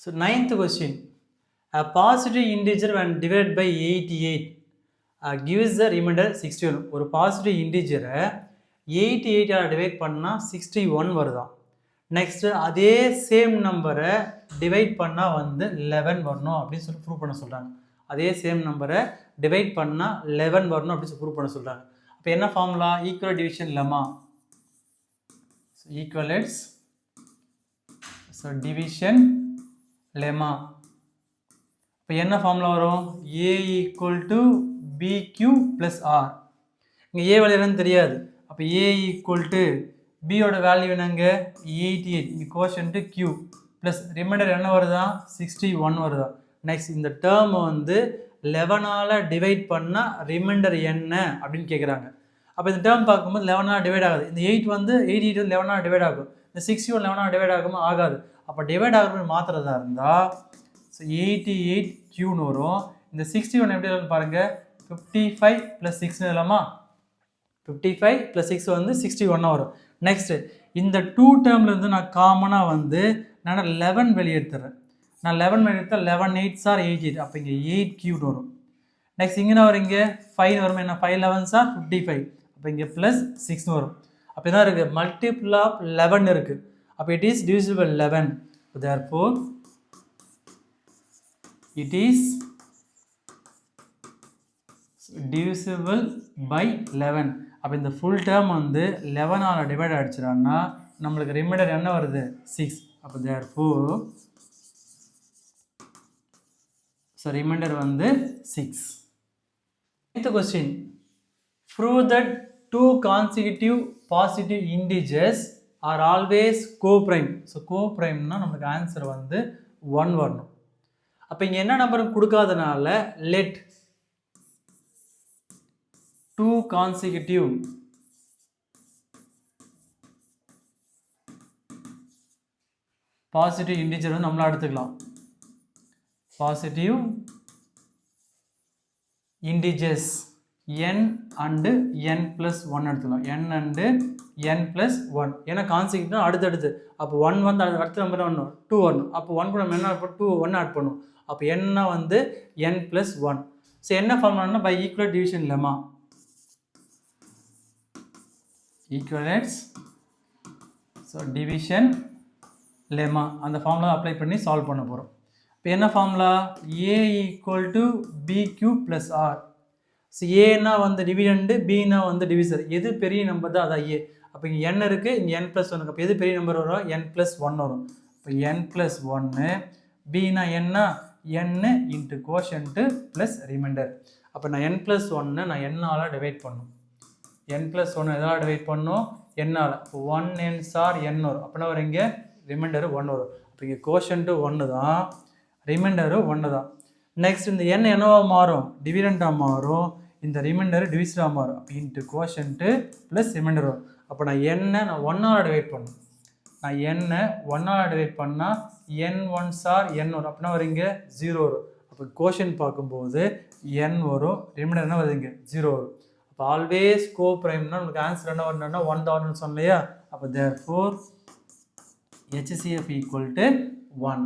So 9th question. A positive integer when divided by 88 gives the remainder 61. ஒரு positive இன்டிஜரை 88 divide பண்ணால் 61 வருதான். Next அதே same நம்பரை divide பண்ணால் 11 வரணும் அப்படின்னு சொல்லி ப்ரூவ் பண்ண சொல்கிறாங்க. அதே சேம் நம்பரை டிவைட் பண்ணால் 11 வரணும் அப்படின்னு சொல்லி ப்ரூவ் பண்ண சொல்கிறாங்க. அப்போ என்ன formula? Equal division lemma. Equals division lemma. இப்போ என்ன ஃபார்முலா வரும்? A = BQ + R. இங்கே A வேல்யூ என்னன்னு தெரியாது. அப்போ A = B ஓட வேல்யூ என்னங்க? 88. இங்கே கோஷன்ட் Q ப்ளஸ் ரிமைண்டர் என்ன வருதா? 61 வருதா. நெக்ஸ்ட் இந்த டேர்ம் 11ஆல் டிவைட் பண்ணால் ரிமைண்டர் என்ன அப்படின்னு கேட்குறாங்க. அப்போ இந்த டேர்ம் பார்க்கும்போது 11ஆல் டிவைட் ஆகுது. இந்த 88 11ஆல் டிவைட் ஆகும். இந்த 61 11ஆல் டிவைட் ஆகுமா? ஆகாது. அப்போ டிவைட் ஆகுறது மாத்திரதா இருந்தால் 88 Qன்னு வரும். இந்த 61 எப்படி வரும்னு பாருங்கள். 55 + 6 இல்லாமா? 55 + 6 61 வரும். நெக்ஸ்ட் இந்த 2 டேர்ம்லேருந்து நான் காமனாக நான் 11 வெளியே எடுத்துறேன். நான் 11 வெளியே எடுத்தால் 11 8s are 88. அப்போ இங்கே 8 Qன்னு வரும். நெக்ஸ்ட் இங்கே வரும். இங்கே 5 வரும். என்ன 5 11s are 55. அப்போ இங்கே +6 வரும். அப்போ என்ன இருக்குது? மல்டிபிள் ஆஃப் 11 இருக்குது. அப்போ it is divisible by 11. Therefore it is divisible by 11. அப்போ இந்த ஃபுல் டேர்ம் 11ஆல் டிவைட் ஆகிடுச்சுன்னா நம்மளுக்கு ரிமைண்டர் என்ன வருது? 6. அப்போ therefore reminder 6. Next question. Prove that 2 consecutive positive integers are always co-prime. So co-primeனா நம்மளுக்கு ஆன்சர் 1 வரணும். அப்போ இங்கே என்ன நம்பரும் கொடுக்காதனால let 2 consecutive பாசிட்டிவ் இன்டிஜர் நம்மளா எடுத்துக்கலாம். Positive integers n and n + 1 எடுத்துக்கலாம். n and n + 1. ஏன்னா கான்சிக்யூட்டிவ்னா அடுத்தடுத்து. அப்போ 1 அடுத்த நம்பர் வரணும், 2 வரணும். அப்போ 1 கூட நம்ம என்ன ஆட் பண்ணணும்? 2 1 ஆட் பண்ணணும். அப்போ n n + 1. ஸோ என்ன ஃபார்முலானா by equal division lemma. Equals division lemma. அந்த ஃபார்முலா அப்ளை பண்ணி சால்வ் பண்ண போகிறோம். இப்போ என்ன formula? A = BQ + R. So ஏன்னா டிவிடெண்டு, பின்னா டிவிசர். எது பெரிய நம்பர் தான் அதான் A. அப்போ இங்கே n இருக்குது, இங்கே n + 1. அப்போ எது பெரிய நம்பர் வரும்? n + 1 வரும். இப்போ n + 1. பின்னா என்ன? n into quotient plus reminder. அப்போ நான் n + 1 நான் n-ஆல் டிவைட் பண்ணும். n + 1 எதாவது டிவைட் பண்ணும்? n-ஆல். இப்போ 1 n's are n வரும். அப்படின்னா வரும் இங்கே ரிமைண்டர் 1 வரும். அப்போ இங்கே கோஷன்ட்டு 1 தான், ரிமைண்டரு 1 தான். நெக்ஸ்ட் இந்த n என்னவா மாறும்? டிவிடெண்டாக மாறும். இந்த ரிமைண்டர் டிவிசராக மாறும். அப்போ இன்ட்டு கோஷன்ட்டு ப்ளஸ் ரிமைண்டர் வரும். அப்போ நான் n 1-ஆல் டிவைட் பண்ணும். நான் n 1-ஆல் டிவைட் பண்ணால் n 1s are n வரும். அப்படின்னா வரும் இங்கே 0 வரும். அப்போ கோஷன் பார்க்கும்போது n வரும், ரிமைண்டர் என்ன வருது? இங்கே 0 வரும். அப்போ ஆல்வேஸ் கோ ப்ரைம்னா நமக்கு ஆன்சர் என்ன வரணும்னா 1 தான் வரணும்னு சொன்னலையா? அப்போ therefore HCF = 1.